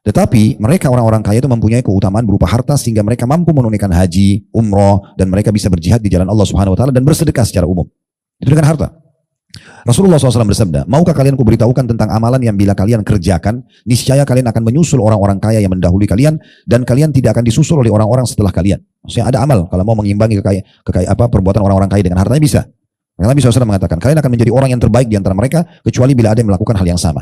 Tetapi mereka orang-orang kaya itu mempunyai keutamaan berupa harta sehingga mereka mampu menunaikan haji, umroh, dan mereka bisa berjihad di jalan Allah Subhanahu Wa Taala dan bersedekah secara umum. Itu dengan harta. Rasulullah SAW bersabda, maukah kalian kuberitahukan tentang amalan yang bila kalian kerjakan, niscaya kalian akan menyusul orang-orang kaya yang mendahului kalian, dan kalian tidak akan disusul oleh orang-orang setelah kalian. Maksudnya ada amal, kalau mau mengimbangi perbuatan orang-orang kaya dengan hartanya bisa. Nabi SAW mengatakan, kalian akan menjadi orang yang terbaik di antara mereka, kecuali bila ada yang melakukan hal yang sama.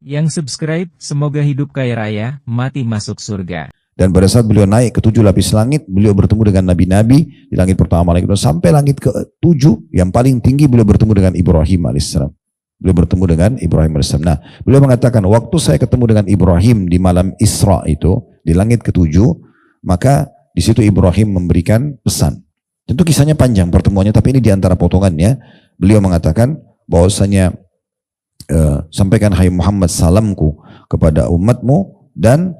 Yang subscribe, semoga hidup kaya raya, mati masuk surga. Dan pada saat beliau naik ke 7 lapis langit, beliau bertemu dengan nabi-nabi di langit pertama, langit kedua, sampai langit ke-7, yang paling tinggi beliau bertemu dengan Ibrahim AS. Beliau bertemu dengan Ibrahim AS. Nah, beliau mengatakan, waktu saya ketemu dengan Ibrahim di malam Isra itu, di langit ke-7, maka di situ Ibrahim memberikan pesan. Tentu kisahnya panjang pertemuannya, tapi ini di antara potongannya. Beliau mengatakan bahwasanya sampaikan hai Muhammad salamku kepada umatmu dan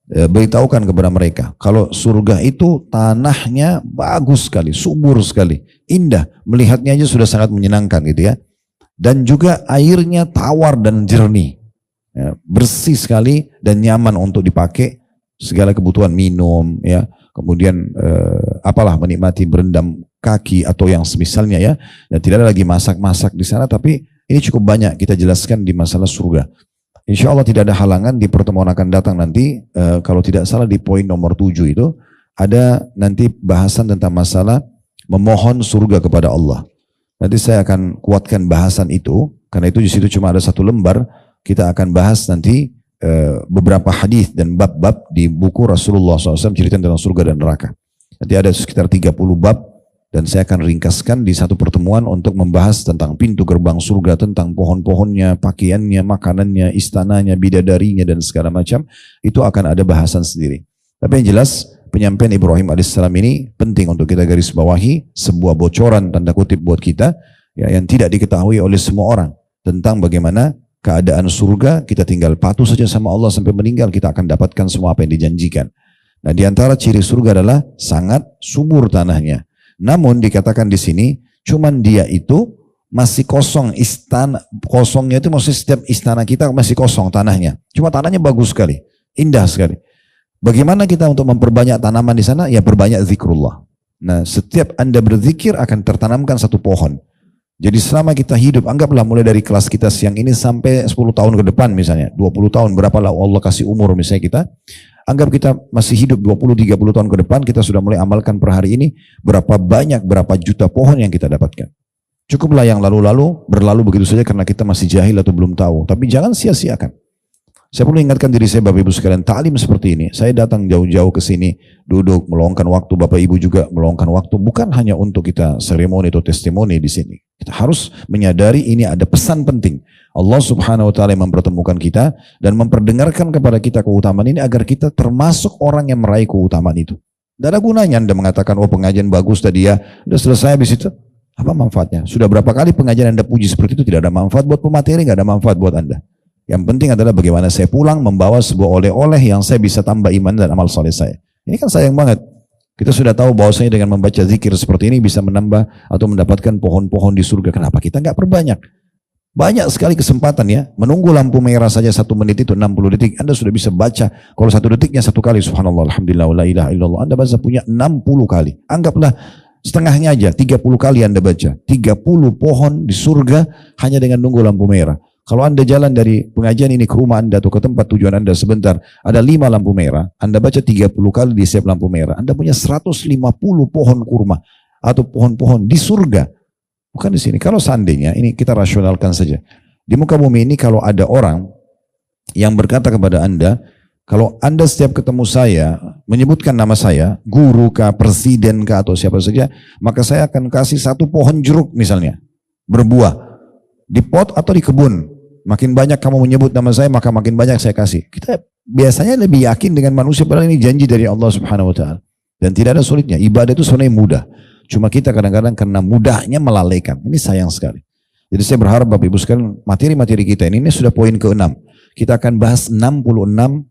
beritahukan kepada mereka kalau surga itu tanahnya bagus sekali, subur sekali, indah, melihatnya aja sudah sangat menyenangkan gitu ya, dan juga airnya tawar dan jernih, ya, bersih sekali dan nyaman untuk dipakai segala kebutuhan minum ya, kemudian menikmati berendam kaki atau yang semisalnya ya, dan tidak ada lagi masak-masak di sana. Tapi ini cukup banyak kita jelaskan di masalah surga. Insya Allah tidak ada halangan di pertemuan akan datang nanti, kalau tidak salah di poin nomor 7 itu, ada nanti bahasan tentang masalah memohon surga kepada Allah. Nanti saya akan kuatkan bahasan itu, karena itu di situ cuma ada 1 lembar, kita akan bahas nanti beberapa hadis dan bab-bab di buku Rasulullah SAW cerita tentang surga dan neraka. Nanti ada sekitar 30 bab, dan saya akan ringkaskan di 1 pertemuan untuk membahas tentang pintu gerbang surga, tentang pohon-pohonnya, pakaiannya, makanannya, istananya, bidadarinya, dan segala macam. Itu akan ada bahasan sendiri. Tapi yang jelas, penyampaian Ibrahim AS ini penting untuk kita garis bawahi, sebuah bocoran tanda kutip buat kita ya, yang tidak diketahui oleh semua orang, tentang bagaimana keadaan surga. Kita tinggal patuh saja sama Allah sampai meninggal, kita akan dapatkan semua apa yang dijanjikan. Nah, di antara ciri surga adalah sangat subur tanahnya. Namun dikatakan di sini, cuman dia itu masih kosong, istana kosongnya itu maksudnya setiap istana kita masih kosong tanahnya. Cuma tanahnya bagus sekali, indah sekali. Bagaimana kita untuk memperbanyak tanaman di sana? Ya perbanyak zikrullah. Nah, setiap Anda berzikir akan tertanamkan 1 pohon. Jadi selama kita hidup, anggaplah mulai dari kelas kita siang ini sampai 10 tahun ke depan misalnya, 20 tahun, berapalah Allah kasih umur misalnya kita, anggap kita masih hidup 20-30 tahun ke depan, kita sudah mulai amalkan per hari ini, berapa juta pohon yang kita dapatkan. Cukuplah yang lalu-lalu, berlalu begitu saja karena kita masih jahil atau belum tahu. Tapi jangan sia-siakan. Saya perlu ingatkan diri saya, Bapak Ibu sekalian, ta'lim seperti ini. Saya datang jauh-jauh ke sini, duduk, meluangkan waktu, Bapak Ibu juga meluangkan waktu, bukan hanya untuk kita seremoni atau testimoni di sini. Kita harus menyadari ini ada pesan penting. Allah Subhanahu Wa Taala yang mempertemukan kita dan memperdengarkan kepada kita keutamaan ini agar kita termasuk orang yang meraih keutamaan itu. Tidak ada gunanya Anda mengatakan, oh pengajian bagus tadi ya, sudah selesai habis itu. Apa manfaatnya? Sudah berapa kali pengajian Anda puji seperti itu, tidak ada manfaat buat pemateri, tidak ada manfaat buat Anda. Yang penting adalah bagaimana saya pulang membawa sebuah oleh-oleh yang saya bisa tambah iman dan amal soleh saya. Ini kan sayang banget. Kita sudah tahu bahwasanya dengan membaca zikir seperti ini bisa menambah atau mendapatkan pohon-pohon di surga. Kenapa kita nggak perbanyak? Banyak sekali kesempatan ya. Menunggu lampu merah saja 1 menit itu 60 detik. Anda sudah bisa baca. Kalau 1 detiknya 1 kali. Subhanallah, alhamdulillah, la ilaha illallah. Anda baca punya 60 kali. Anggaplah setengahnya aja. 30 kali Anda baca. 30 pohon di surga hanya dengan nunggu lampu merah. Kalau Anda jalan dari pengajian ini ke rumah Anda atau ke tempat tujuan Anda sebentar, ada 5 lampu merah, Anda baca 30 kali di setiap lampu merah, Anda punya 150 pohon kurma atau pohon-pohon di surga. Bukan di sini. Kalau seandainya, ini kita rasionalkan saja. Di muka bumi ini kalau ada orang yang berkata kepada Anda, kalau Anda setiap ketemu saya, menyebutkan nama saya, guru kah, presiden kah, atau siapa saja, maka saya akan kasih 1 pohon jeruk misalnya, berbuah, di pot atau di kebun. Makin banyak kamu menyebut nama saya, maka makin banyak saya kasih. Kita biasanya lebih yakin dengan manusia, padahal ini janji dari Allah Subhanahu Wa Taala. Dan tidak ada sulitnya. Ibadah itu sebenarnya mudah. Cuma kita kadang-kadang karena mudahnya melalaikan. Ini sayang sekali. Jadi saya berharap Bapak Ibu sekalian, materi-materi kita ini sudah poin ke-6. Kita akan bahas 66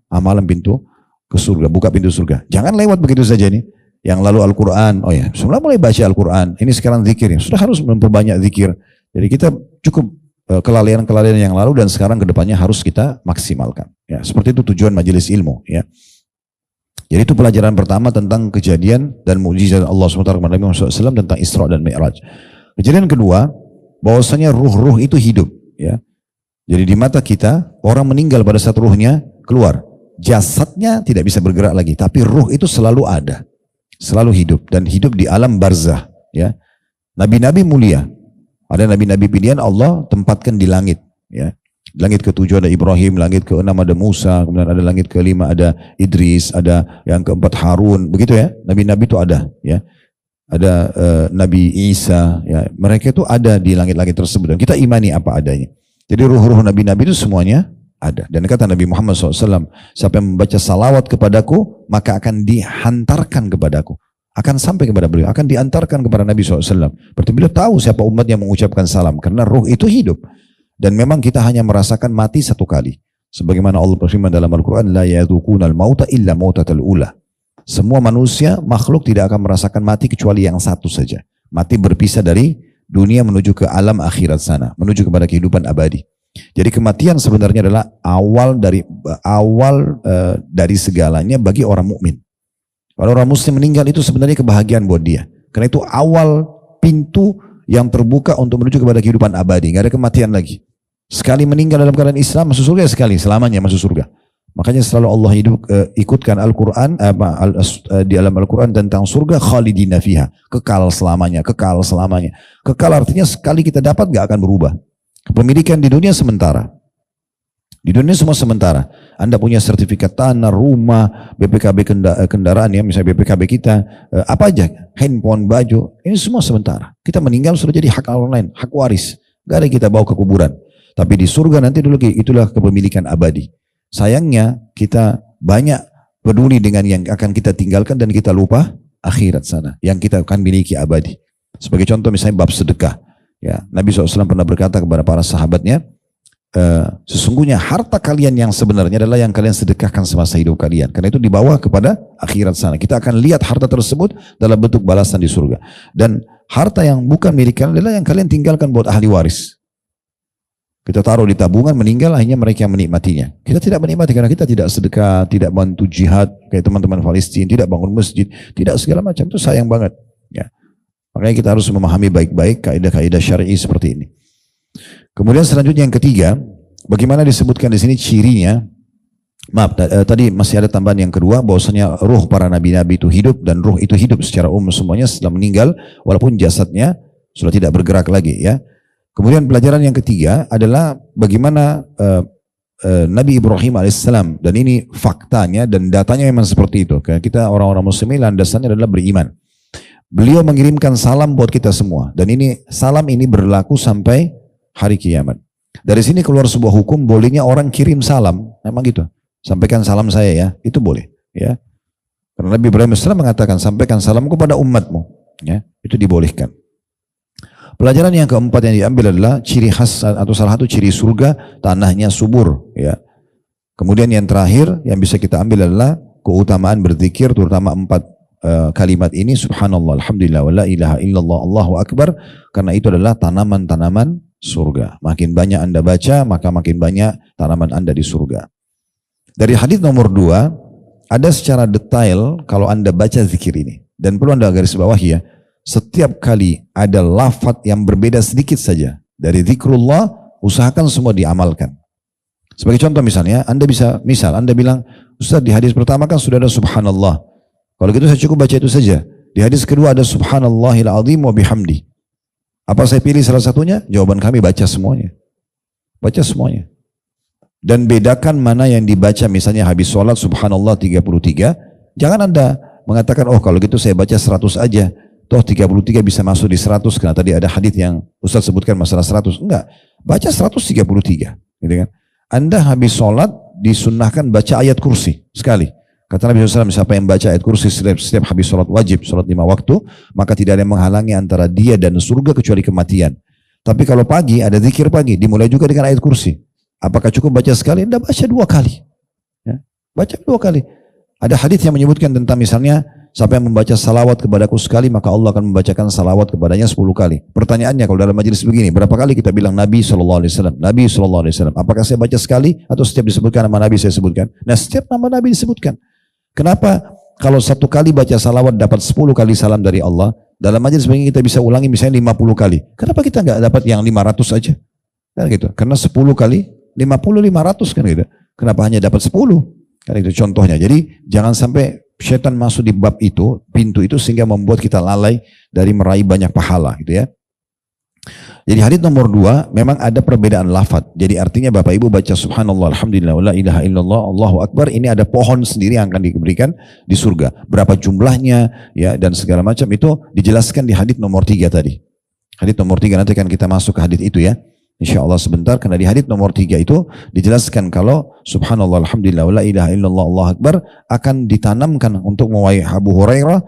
amalan pintu ke surga, buka pintu surga. Jangan lewat begitu saja nih. Yang lalu Al-Quran, oh ya, semula mulai baca Al-Quran. Ini sekarang zikir, sudah harus memperbanyak zikir. Jadi kita cukup kelalaian-kelalaian yang lalu dan sekarang kedepannya harus kita maksimalkan. Ya, seperti itu tujuan majelis ilmu. Ya. Jadi itu pelajaran pertama tentang kejadian dan mukjizat Allah SWT kepada Nabi Muhammad SAW tentang Isra dan Mi'raj. Kejadian kedua, bahwasanya ruh-ruh itu hidup. Ya. Jadi di mata kita, orang meninggal pada saat ruhnya keluar. Jasadnya tidak bisa bergerak lagi, tapi ruh itu selalu ada. Selalu hidup dan hidup di alam barzah. Ya. Nabi-nabi mulia. Ada nabi-nabi pilihan Allah tempatkan di langit. Ya. Langit ke-7 ada Ibrahim, langit ke-6 ada Musa, kemudian ada langit ke-5 ada Idris, ada yang ke-4 Harun, begitu ya. Nabi-nabi itu ada. Ya. Ada Nabi Isa. Ya. Mereka itu ada di langit-langit tersebut dan kita imani apa adanya. Jadi ruh-ruh nabi-nabi itu semuanya ada. Dan kata Nabi Muhammad SAW, siapa yang membaca salawat kepadaku, maka akan dihantarkan kepadaku. Akan sampai kepada beliau, akan diantarkan kepada Nabi SAW. Berarti beliau tahu siapa umat yang mengucapkan salam. Karena ruh itu hidup. Dan memang kita hanya merasakan mati satu kali. Sebagaimana Allah berfirman dalam Al-Quran, La yadhukunal mauta illa mautatal ula. Semua manusia, makhluk tidak akan merasakan mati kecuali yang satu saja. Mati berpisah dari dunia menuju ke alam akhirat sana. Menuju kepada kehidupan abadi. Jadi kematian sebenarnya adalah awal dari segalanya bagi orang mukmin. Kalau orang muslim meninggal itu sebenarnya kebahagiaan buat dia. Karena itu awal pintu yang terbuka untuk menuju kepada kehidupan abadi. Nggak ada kematian lagi. Sekali meninggal dalam keadaan Islam masuk surga sekali, selamanya masuk surga. Makanya selalu Allah ikutkan Al-Quran di dalam Al-Quran tentang surga khalidina fiha, kekal selamanya, kekal selamanya. Kekal artinya sekali kita dapat nggak akan berubah. Kepemilikan di dunia sementara. Di dunia semua sementara. Anda punya sertifikat tanah, rumah, BPKB kendaraan ya, misalnya BPKB kita, apa aja, handphone, baju, ini semua sementara. Kita meninggal sudah jadi hak orang lain, hak waris. Gak ada yang kita bawa ke kuburan. Tapi di surga nanti dulu itulah kepemilikan abadi. Sayangnya kita banyak peduli dengan yang akan kita tinggalkan dan kita lupa akhirat sana. Yang kita akan miliki abadi. Sebagai contoh misalnya bab sedekah. Ya, Nabi SAW pernah berkata kepada para sahabatnya, sesungguhnya harta kalian yang sebenarnya adalah yang kalian sedekahkan semasa hidup kalian. Karena itu dibawa kepada akhirat sana. Kita akan lihat harta tersebut dalam bentuk balasan di surga. Dan harta yang bukan milik kalian adalah yang kalian tinggalkan buat ahli waris. Kita taruh di tabungan, meninggal akhirnya mereka yang menikmatinya. Kita tidak menikmati karena kita tidak sedekah, tidak bantu jihad kayak teman-teman Palestina, tidak bangun masjid, tidak segala macam. Itu sayang banget. Ya. Makanya kita harus memahami baik-baik kaidah-kaidah syar'i seperti ini. Kemudian selanjutnya yang ketiga, bagaimana disebutkan di sini cirinya? Maaf, tadi masih ada tambahan yang kedua, bahwasanya ruh para nabi-nabi itu hidup dan ruh itu hidup secara umum semuanya setelah meninggal, walaupun jasadnya sudah tidak bergerak lagi. Ya. Kemudian pelajaran yang ketiga adalah bagaimana Nabi Ibrahim alaihissalam, dan ini faktanya dan datanya memang seperti itu. Karena kita orang-orang muslimin landasannya adalah beriman. Beliau mengirimkan salam buat kita semua, dan ini salam ini berlaku sampai hari kiamat. Dari sini keluar sebuah hukum bolehnya orang kirim salam, memang gitu. Sampaikan salam saya ya, itu boleh. Ya, karena Nabi Ibrahim alaihissalam mengatakan sampaikan salamku pada umatmu, ya, itu dibolehkan. Pelajaran yang keempat yang diambil adalah ciri khas atau salah satu ciri surga, tanahnya subur. Ya. Kemudian yang terakhir yang bisa kita ambil adalah keutamaan berzikir, terutama 4 kalimat ini, subhanallah, alhamdulillah, wa la ilaha illallah, Allahu akbar, karena itu adalah tanaman-tanaman surga. Makin banyak Anda baca, maka makin banyak tanaman Anda di surga. Dari hadis nomor 2, ada secara detail kalau Anda baca zikir ini. Dan perlu Anda garis bawahi ya, setiap kali ada lafaz yang berbeda sedikit saja dari zikrullah, usahakan semua diamalkan. Sebagai contoh misalnya, Anda bilang, Ustaz di hadis pertama kan sudah ada subhanallah. Kalau gitu saya cukup baca itu saja. Di hadis kedua ada subhanallahil azim wa bihamdi. Apa saya pilih salah satunya? Jawaban kami baca semuanya. Baca semuanya. Dan bedakan mana yang dibaca, misalnya habis sholat subhanallah 33. Jangan Anda mengatakan, oh kalau gitu saya baca 100 aja. Toh 33 bisa masuk di 100 karena tadi ada hadis yang Ustaz sebutkan masalah 100. Enggak, baca 133. Gitu kan? Anda habis sholat disunnahkan baca ayat kursi sekali. Kata Nabi SAW, siapa yang baca ayat kursi setiap habis sholat wajib, sholat 5 waktu, maka tidak ada yang menghalangi antara dia dan surga kecuali kematian. Tapi kalau pagi ada zikir pagi, dimulai juga dengan ayat kursi. Apakah cukup baca sekali? Anda baca 2 kali. Ya. Baca 2 kali. Ada hadis yang menyebutkan tentang misalnya Siapa yang membaca salawat kepadaku sekali, maka Allah akan membacakan salawat kepadanya 10 kali. Pertanyaannya kalau dalam majelis begini, berapa kali kita bilang Nabi SAW, Nabi SAW. Apakah saya baca sekali atau setiap disebutkan nama Nabi saya sebutkan? Nah, setiap nama Nabi disebutkan. Kenapa? Kalau satu kali baca salawat dapat 10 kali salam dari Allah, dalam majelis begini kita bisa ulangi misalnya 50 kali. Kenapa kita nggak dapat yang 500 aja? Kan gitu. Karena 10 kali 50, 500 kan gitu. Kenapa hanya dapat 10? Kan itu contohnya. Jadi jangan sampai syaitan masuk di bab itu, pintu itu, sehingga membuat kita lalai dari meraih banyak pahala gitu ya. Jadi hadits nomor 2 memang ada perbedaan lafaz. Jadi artinya Bapak Ibu baca subhanallah, alhamdulillah, la ilaha illallah, Allahu akbar, ini ada pohon sendiri yang akan diberikan di surga. Berapa jumlahnya ya dan segala macam itu dijelaskan di hadits nomor 3 tadi. Hadits nomor 3 nanti akan kita masuk ke hadits itu ya. Insya Allah sebentar, karena di hadits nomor 3 itu dijelaskan kalau subhanallah, alhamdulillah, la ilaha illallah, Allahu akbar akan ditanamkan untuk mewahai Abu Hurairah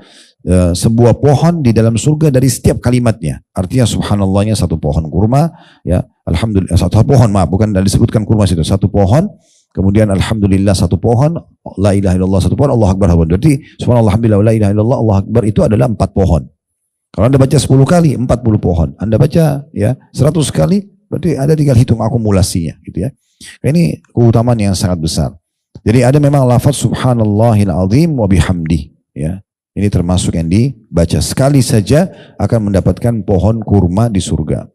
sebuah pohon di dalam surga dari setiap kalimatnya. Artinya subhanallahnya satu pohon kurma, ya alhamdulillah satu pohon, maaf bukan disebutkan kurma situ, satu pohon. Kemudian alhamdulillah satu pohon, la ilaha illallah satu pohon, Allahu akbar. Berarti subhanallah, alhamdulillah, la ilaha illallah, Allahu akbar itu adalah 4 pohon. Kalau Anda baca 10 kali 40 pohon. Anda baca ya 100 kali berarti Anda tinggal hitung akumulasinya gitu ya. Ini keutamaan yang sangat besar. Jadi ada memang lafaz subhanallahil azim wa bihamdi ya. Ini termasuk yang dibaca sekali saja akan mendapatkan pohon kurma di surga.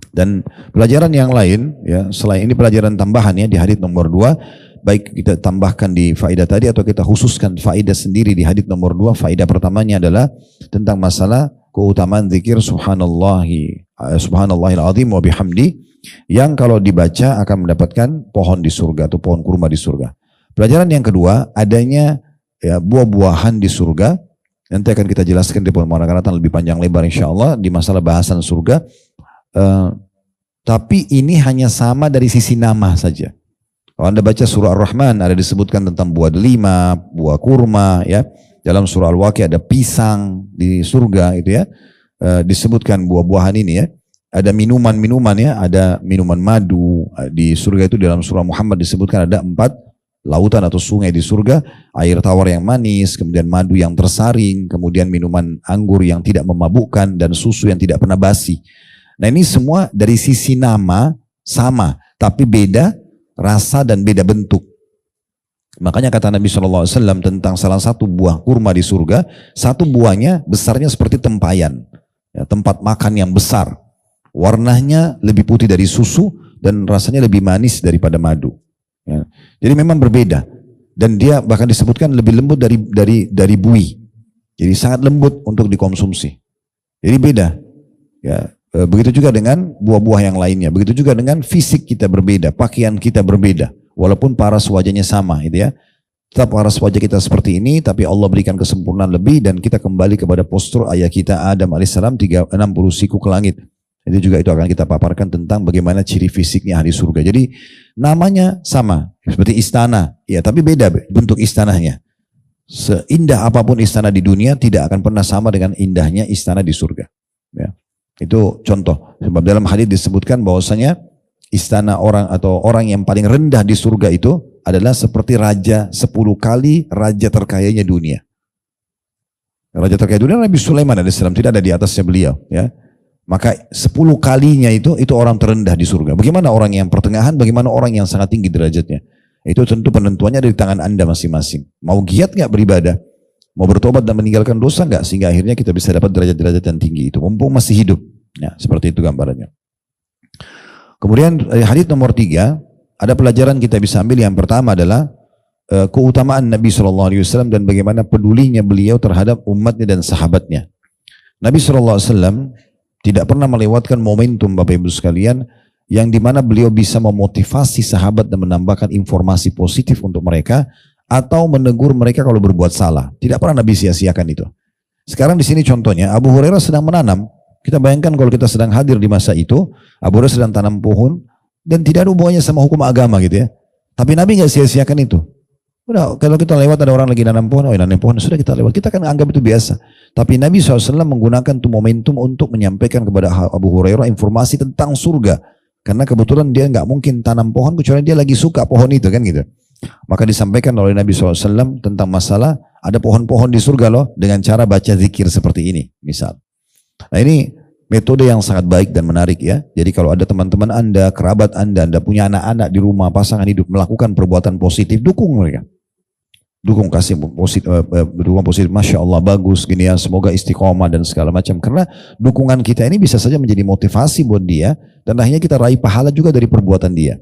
Dan pelajaran yang lain ya, selain ini pelajaran tambahan ya di hadits nomor 2, baik kita tambahkan di faedah tadi atau kita khususkan faedah sendiri di hadits nomor 2. Faedah pertamanya adalah tentang masalah keutamaan zikir subhanallahil azim wa bihamdi yang kalau dibaca akan mendapatkan pohon di surga atau pohon kurma di surga. Pelajaran yang kedua, adanya ya, buah-buahan di surga. Nanti akan kita jelaskan di pengaratan lebih panjang lebar insya Allah di masalah bahasan surga. Tapi ini hanya sama dari sisi nama saja. Kalau Anda baca surah Ar-Rahman ada disebutkan tentang buah delima, buah kurma ya. Dalam surah Al-Waqiah ada pisang di surga gitu ya. Disebutkan buah-buahan ini ya. Ada minuman-minuman ya, ada minuman madu di surga itu. Dalam surah Muhammad disebutkan ada 4 lautan atau sungai di surga, air tawar yang manis, kemudian madu yang tersaring, kemudian minuman anggur yang tidak memabukkan dan susu yang tidak pernah basi. Nah ini semua dari sisi nama sama, tapi beda rasa dan beda bentuk. Makanya kata Nabi SAW tentang salah satu buah kurma di surga, satu buahnya besarnya seperti tempayan, ya, tempat makan yang besar. Warnanya lebih putih dari susu dan rasanya lebih manis daripada madu. Ya. Jadi memang berbeda. Dan dia bahkan disebutkan lebih lembut dari bui. Jadi sangat lembut untuk dikonsumsi. Jadi beda. Ya. Begitu juga dengan buah-buah yang lainnya. Begitu juga dengan fisik kita berbeda, pakaian kita berbeda. Walaupun paras wajahnya sama, gitu ya. Tetap paras wajah kita seperti ini, tapi Allah berikan kesempurnaan lebih dan kita kembali kepada postur ayah kita Adam alaihissalam 60 siku ke langit. Itu juga itu akan kita paparkan tentang bagaimana ciri fisiknya ahli surga. Jadi namanya sama, seperti istana, ya tapi beda bentuk istananya. Seindah apapun istana di dunia tidak akan pernah sama dengan indahnya istana di surga. Ya. Itu contoh. Sebab dalam hadis disebutkan bahwasanya istana orang atau orang yang paling rendah di surga itu adalah seperti raja 10 kali raja terkayanya dunia. Raja terkaya dunia Nabi Sulaiman alaihissalam, tidak ada di atasnya beliau. Ya. Maka 10 kalinya itu orang terendah di surga. Bagaimana orang yang pertengahan, bagaimana orang yang sangat tinggi derajatnya. Itu tentu penentuannya dari tangan Anda masing-masing. Mau giat gak beribadah? Mau bertobat dan meninggalkan dosa gak? Sehingga akhirnya kita bisa dapat derajat-derajat yang tinggi itu. Mumpung masih hidup. Ya, seperti itu gambarannya. Kemudian hadis nomor 3, ada pelajaran kita bisa ambil. Yang pertama adalah keutamaan Nabi SAW dan bagaimana pedulinya beliau terhadap umatnya dan sahabatnya. Nabi SAW tidak pernah melewatkan momentum Bapak Ibu sekalian yang dimana beliau bisa memotivasi sahabat dan menambahkan informasi positif untuk mereka atau menegur mereka kalau berbuat salah. Tidak pernah Nabi sia-siakan itu. Sekarang di sini contohnya Abu Hurairah sedang menanam. Kita bayangkan kalau kita sedang hadir di masa itu, Abu Hurairah sedang tanam pohon dan tidak ada hubungannya sama hukum agama gitu ya. Tapi Nabi nggak sia-siakan itu. Udah, kalau kita lewat ada orang lagi nanam pohon, nanam pohon, sudah kita lewat. Kita kan anggap itu biasa. Tapi Nabi SAW menggunakan itu momentum untuk menyampaikan kepada Abu Hurairah informasi tentang surga. Karena kebetulan dia nggak mungkin tanam pohon kecuali dia lagi suka pohon itu kan gitu. Maka disampaikan oleh Nabi SAW tentang masalah Ada pohon-pohon di surga loh dengan cara baca zikir seperti ini misal. Nah ini metode yang sangat baik dan menarik ya. Jadi kalau ada teman-teman Anda, kerabat Anda punya anak-anak di rumah, pasangan hidup melakukan perbuatan positif, dukung mereka. Dukung, kasih dukungan positif, Masya Allah bagus gini ya, semoga istiqomah dan segala macam. Karena dukungan kita ini bisa saja menjadi motivasi buat dia dan akhirnya kita raih pahala juga dari perbuatan dia.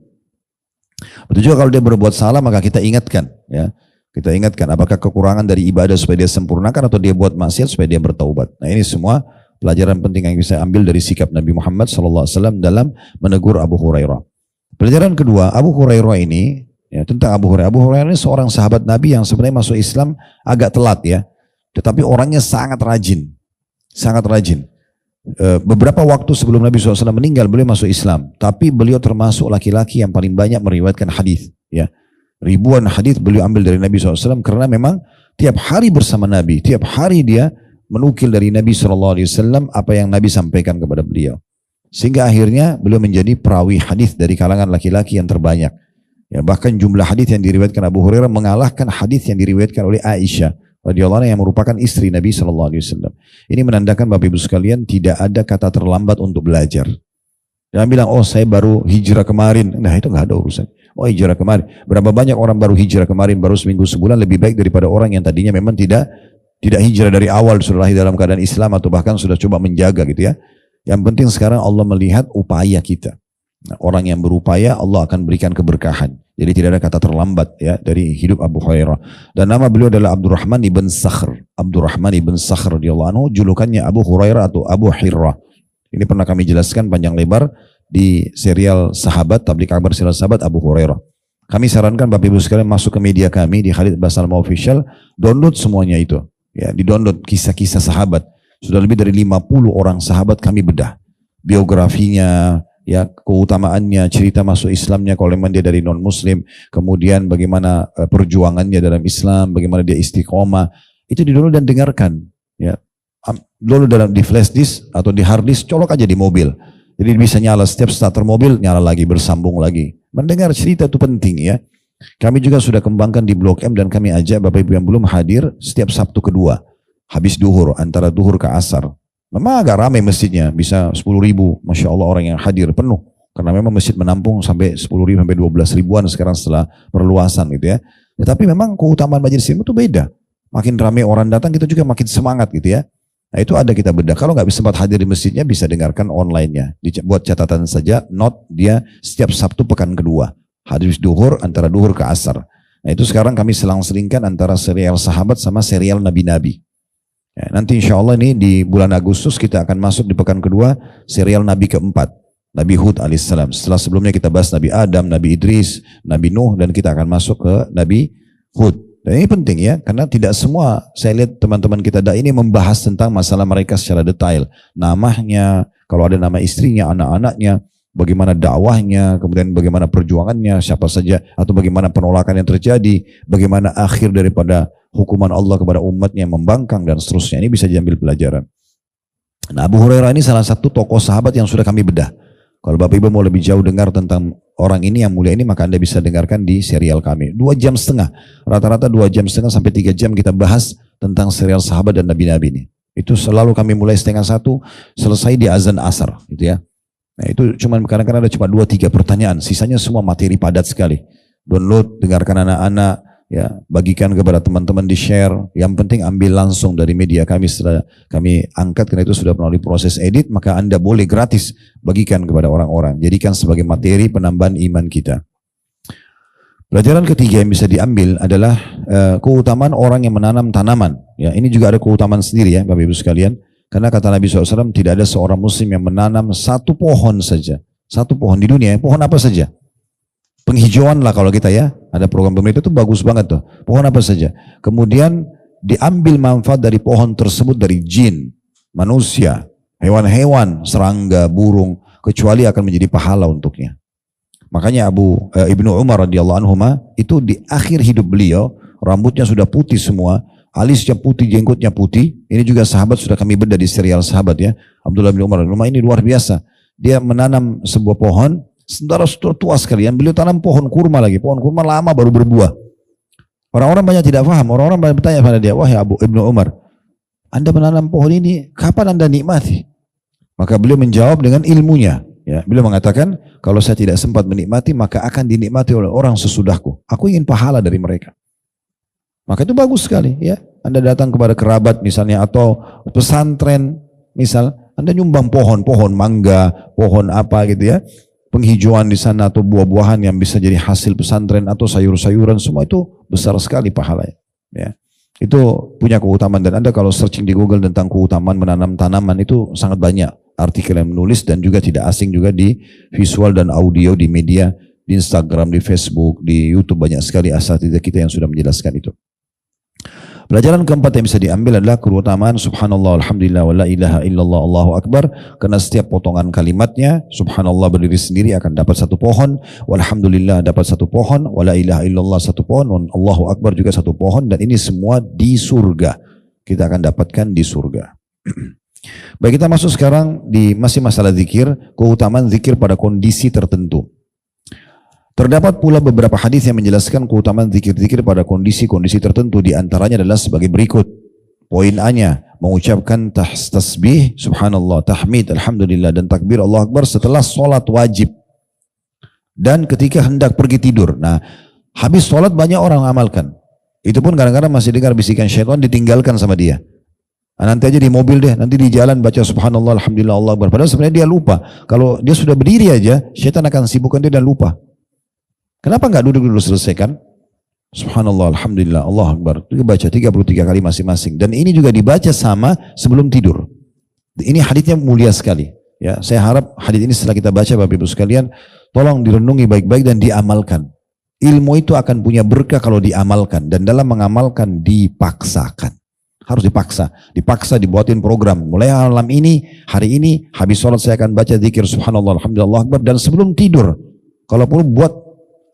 Betul juga kalau dia berbuat salah maka kita ingatkan ya. Kita ingatkan apakah kekurangan dari ibadah supaya dia sempurnakan atau dia buat maksiat supaya dia bertaubat. Nah ini semua pelajaran penting yang bisa ambil dari sikap Nabi Muhammad SAW dalam menegur Abu Hurairah. Pelajaran kedua, Abu Hurairah ini ya, tentang Abu Hurairah. Abu Hurairah ini seorang sahabat Nabi yang sebenarnya masuk Islam agak telat ya. Tetapi orangnya sangat rajin. Sangat rajin. Beberapa waktu sebelum Nabi SAW meninggal beliau masuk Islam. Tapi beliau termasuk laki-laki yang paling banyak meriwayatkan hadis. Ya. Ribuan hadis beliau ambil dari Nabi SAW karena memang tiap hari bersama Nabi. Tiap hari dia menukil dari Nabi SAW apa yang Nabi sampaikan kepada beliau. Sehingga akhirnya beliau menjadi perawi hadis dari kalangan laki-laki yang terbanyak. Ya, bahkan jumlah hadis yang diriwayatkan Abu Hurairah mengalahkan hadis yang diriwayatkan oleh Aisyah radhiyallahu anha yang merupakan istri Nabi SAW. Ini menandakan Bapak Ibu sekalian tidak ada kata terlambat untuk belajar. Jangan bilang, oh saya baru hijrah kemarin. Nah itu nggak ada urusan. Oh hijrah kemarin. Berapa banyak orang baru hijrah kemarin, baru seminggu sebulan lebih baik daripada orang yang tadinya memang tidak hijrah dari awal, sudah lahir dalam keadaan Islam atau bahkan sudah coba menjaga gitu ya. Yang penting sekarang Allah melihat upaya kita. Nah, orang yang berupaya Allah akan berikan keberkahan. Jadi tidak ada kata terlambat ya dari hidup Abu Hurairah. Dan nama beliau adalah Abdurrahman ibn Sakhr. Abdurrahman ibn Sakhr radhiyallahu anhu, julukannya Abu Hurairah atau Abu Hirrah. Ini pernah kami jelaskan panjang lebar di serial Sahabat, Tabligh Akbar serial Sahabat Abu Hurairah. Kami sarankan Bapak Ibu sekalian masuk ke media kami di Khalid Basalma Official, download semuanya itu. Ya, di-download kisah-kisah sahabat. Sudah lebih dari 50 orang sahabat kami bedah. Biografinya, ya keutamaannya, cerita masuk Islamnya kalau memang dia dari non-muslim, kemudian bagaimana perjuangannya dalam Islam, bagaimana dia istiqomah, itu di-download dan dengarkan. Ya. Dulu di flash disk atau di hard disk, colok aja di mobil. Jadi bisa nyala setiap starter mobil, nyala lagi, bersambung lagi. Mendengar cerita itu penting ya. Kami juga sudah kembangkan di Blok M dan kami ajak Bapak Ibu yang belum hadir setiap Sabtu kedua. Habis duhur, antara duhur ke asar. Memang agak ramai masjidnya, bisa 10.000. Masya Allah orang yang hadir penuh. Karena memang masjid menampung sampai 10.000 sampai 12 ribuan sekarang setelah perluasan gitu ya. Tetapi memang keutamaan majelis ilmu itu beda. Makin ramai orang datang kita juga makin semangat gitu ya. Nah itu ada kita bedah. Kalau nggak bisa sempat hadir di masjidnya bisa dengarkan online-nya. Buat catatan saja, note dia setiap Sabtu pekan kedua. Hadis duhur antara duhur ke asar. Nah itu sekarang kami selang-selingkan antara serial sahabat sama serial nabi-nabi. Ya, nanti insya Allah ini di bulan Agustus kita akan masuk di pekan kedua serial Nabi keempat. Nabi Hud alaihissalam. Setelah sebelumnya kita bahas Nabi Adam, Nabi Idris, Nabi Nuh dan kita akan masuk ke Nabi Hud. Dan ini penting ya, karena tidak semua, saya lihat teman-teman kita ini membahas tentang masalah mereka secara detail. Namanya, kalau ada nama istrinya, anak-anaknya, bagaimana dakwahnya, kemudian bagaimana perjuangannya, siapa saja, atau bagaimana penolakan yang terjadi, bagaimana akhir daripada hukuman Allah kepada umatnya yang membangkang dan seterusnya. Ini bisa diambil pelajaran. Nah Abu Hurairah ini salah satu tokoh sahabat yang sudah kami bedah. Kalau Bapak Ibu mau lebih jauh dengar tentang orang ini yang mulia ini, maka Anda bisa dengarkan di serial kami. 2,5 jam. Rata-rata 2,5 jam sampai 3 jam kita bahas tentang serial sahabat dan nabi-nabi ini. Itu selalu kami mulai 12:30, selesai di azan asar. Gitu ya. Nah itu cuman kadang-kadang ada cuma 2-3 pertanyaan. Sisanya semua materi padat sekali. Download, dengarkan anak-anak. Ya, bagikan kepada teman-teman, di share. Yang penting ambil langsung dari media kami setelah kami angkat, karena itu sudah melalui proses edit, maka Anda boleh gratis bagikan kepada orang-orang. Jadikan sebagai materi penambahan iman kita. Pelajaran ketiga yang bisa diambil adalah keutamaan orang yang menanam tanaman. Ya, ini juga ada keutamaan sendiri ya Bapak Ibu sekalian. Karena kata Nabi SAW tidak ada seorang muslim yang menanam satu pohon saja. Satu pohon di dunia, pohon apa saja. Penghijauan lah kalau kita ya, ada program pemerintah itu bagus banget tuh, pohon apa saja. Kemudian diambil manfaat dari pohon tersebut dari jin, manusia, hewan-hewan, serangga, burung, kecuali akan menjadi pahala untuknya. Makanya Ibnu Umar radhiyallahu anhu itu di akhir hidup beliau, rambutnya sudah putih semua, alisnya putih, jenggotnya putih. Ini juga sahabat sudah kami bedah di serial sahabat ya, Abdullah bin Umar. Rumah ini luar biasa. Dia menanam sebuah pohon. Sementara tua sekali, yang beliau tanam pohon kurma lagi. Pohon kurma lama baru berbuah. Orang-orang banyak tidak paham, orang-orang banyak bertanya pada dia, wahai Ibnu Umar, Anda menanam pohon ini, kapan Anda nikmati? Maka beliau menjawab dengan ilmunya. Ya, beliau mengatakan, kalau saya tidak sempat menikmati, maka akan dinikmati oleh orang sesudahku. Aku ingin pahala dari mereka. Maka itu bagus sekali. Ya, Anda datang kepada kerabat misalnya, atau pesantren misal, Anda nyumbang pohon mangga, pohon apa gitu ya, penghijauan di sana atau buah-buahan yang bisa jadi hasil pesantren atau sayur-sayuran, semua itu besar sekali pahalanya. Ya. Itu punya keutamaan, dan Anda kalau searching di Google tentang keutamaan menanam tanaman itu sangat banyak artikel yang menulis, dan juga tidak asing juga di visual dan audio di media, di Instagram, di Facebook, di YouTube banyak sekali asatidz kita yang sudah menjelaskan itu. Pelajaran keempat yang bisa diambil adalah keutamaan subhanallah, alhamdulillah, wa la ilaha illallah, Allahu akbar, karena setiap potongan kalimatnya, subhanallah berdiri sendiri akan dapat satu pohon, walhamdulillah dapat satu pohon, wa la ilaha illallah satu pohon, wa Allahu akbar juga satu pohon, dan ini semua di surga. Kita akan dapatkan di surga. Baik, kita masuk sekarang di masih masalah zikir, keutamaan zikir pada kondisi tertentu. Terdapat pula beberapa hadis yang menjelaskan keutamaan zikir-zikir pada kondisi-kondisi tertentu. Di antaranya adalah sebagai berikut. Poin A-nya, mengucapkan tasbih, subhanallah, tahmid, alhamdulillah, dan takbir Allah Akbar setelah sholat wajib. Dan ketika hendak pergi tidur. Nah, habis sholat banyak orang amalkan. Itu pun kadang-kadang masih dengar bisikan syaitan, ditinggalkan sama dia. Nah, nanti aja di mobil deh, nanti di jalan baca subhanallah, alhamdulillah, Allah Akbar. Padahal sebenarnya dia lupa. Kalau dia sudah berdiri aja, syaitan akan sibukkan dia dan lupa. Kenapa enggak duduk dulu selesaikan? Subhanallah, alhamdulillah, Allah Akbar. Itu baca 33 kali masing-masing. Dan ini juga dibaca sama sebelum tidur. Ini haditsnya mulia sekali. Ya, saya harap hadits ini setelah kita baca Bapak Ibu sekalian, tolong direnungi baik-baik dan diamalkan. Ilmu itu akan punya berkah kalau diamalkan. Dan dalam mengamalkan dipaksakan. Harus dipaksa dibuatin program. Mulai malam ini, hari ini, habis sholat saya akan baca zikir subhanallah, alhamdulillah, Allah Akbar. Dan sebelum tidur, kalau perlu buat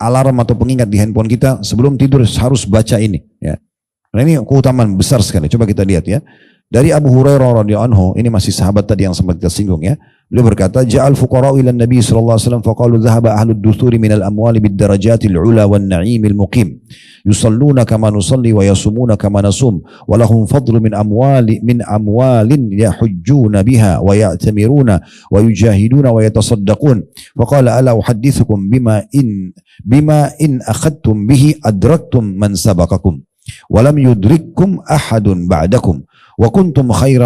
alarm atau pengingat di handphone kita, sebelum tidur harus baca ini. Ya. Nah, ini keutamaan besar sekali. Coba kita lihat ya. Dari Abu Hurairah radhiyallahu anhu, ini masih sahabat tadi yang sempat kita singgung ya. Beliau berkata, "Ja'al fuqara'u ila Nabi sallallahu alaihi wasallam faqalu dhahaba ahlud duthuri minal amwali bid darajatil ula wan na'imil muqim. Yusalluna kama nusalli wa yasumuna kama nasum wa lahum fadlu min amwalin yahujjuna biha wa ya'tamiruna wa yujahiduna wa yatasaddaqun." Faqala ala uhaddithukum bima in akhadtum bihi adraktum man sabaqakum wa lam yudrikkum ahadun ba'dakum. وكنتم خير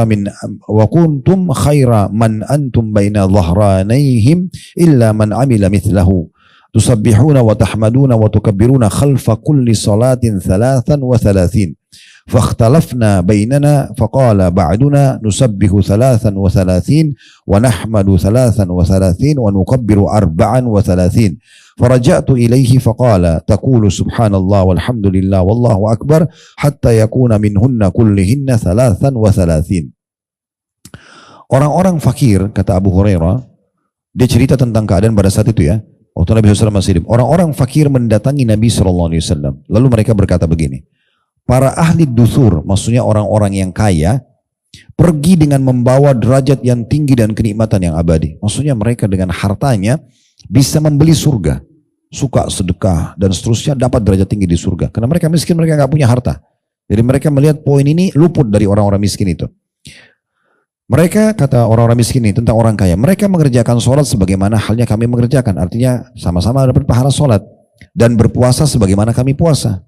من أنتم بين ظهرانيهم إلا من عمل مثله تسبحون وتحمدون وتكبرون خلف كل صلاة 33 فاختلفنا بيننا فقال بعدنا نسبح 33 ونحمد 33 ونكبر 34 فرجعت إليه فقال تقول سبحان الله والحمد لله والله أكبر حتى يكون منهن كلهن 33. Orang-orang fakir, kata Abu Hurairah, dia cerita tentang keadaan pada saat itu ya, waktu Nabi SAW masih hidup. Orang-orang fakir mendatangi Nabi SAW, lalu mereka berkata begini, para ahli dusur, maksudnya orang-orang yang kaya, pergi dengan membawa derajat yang tinggi dan kenikmatan yang abadi. Maksudnya mereka dengan hartanya bisa membeli surga, suka sedekah dan seterusnya, dapat derajat tinggi di surga. Karena mereka miskin, mereka nggak punya harta. Jadi mereka melihat poin ini luput dari orang-orang miskin itu. Mereka, kata orang-orang miskin ini tentang orang kaya, mereka mengerjakan sholat sebagaimana halnya kami mengerjakan. Artinya sama-sama dapat pahala sholat. Dan berpuasa sebagaimana kami puasa.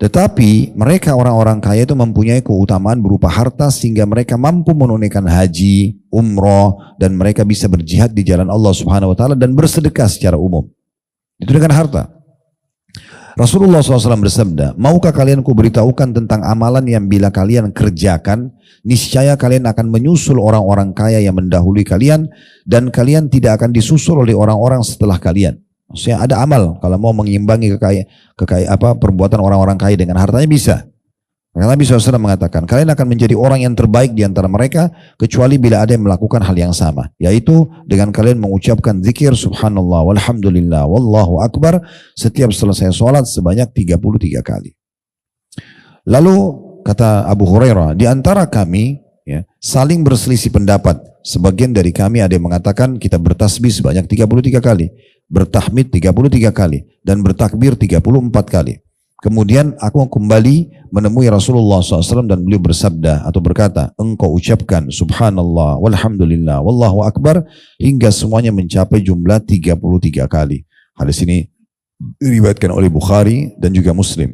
Tetapi mereka orang-orang kaya itu mempunyai keutamaan berupa harta sehingga mereka mampu menunaikan haji, umroh, dan mereka bisa berjihad di jalan Allah Subhanahu wa taala dan bersedekah secara umum. Itu dengan harta. Rasulullah SAW bersabda, maukah kalian kuberitahukan tentang amalan yang bila kalian kerjakan, niscaya kalian akan menyusul orang-orang kaya yang mendahului kalian dan kalian tidak akan disusul oleh orang-orang setelah kalian. Maksudnya ada amal kalau mau mengimbangi perbuatan orang-orang kaya dengan hartanya bisa. Karena Nabi SAW mengatakan, kalian akan menjadi orang yang terbaik di antara mereka kecuali bila ada yang melakukan hal yang sama, yaitu dengan kalian mengucapkan zikir subhanallah walhamdulillah wallahu akbar setiap selesai sholat sebanyak 33 kali. Lalu kata Abu Hurairah, di antara kami ya, saling berselisih pendapat. Sebagian dari kami ada yang mengatakan kita bertasbih sebanyak 33 kali, bertahmid 33 kali, dan bertakbir 34 kali. Kemudian aku kembali menemui Rasulullah SAW dan beliau bersabda atau berkata, engkau ucapkan subhanallah walhamdulillah wallahu akbar hingga semuanya mencapai jumlah 33 kali. Hadis ini diriwayatkan oleh Bukhari dan juga Muslim.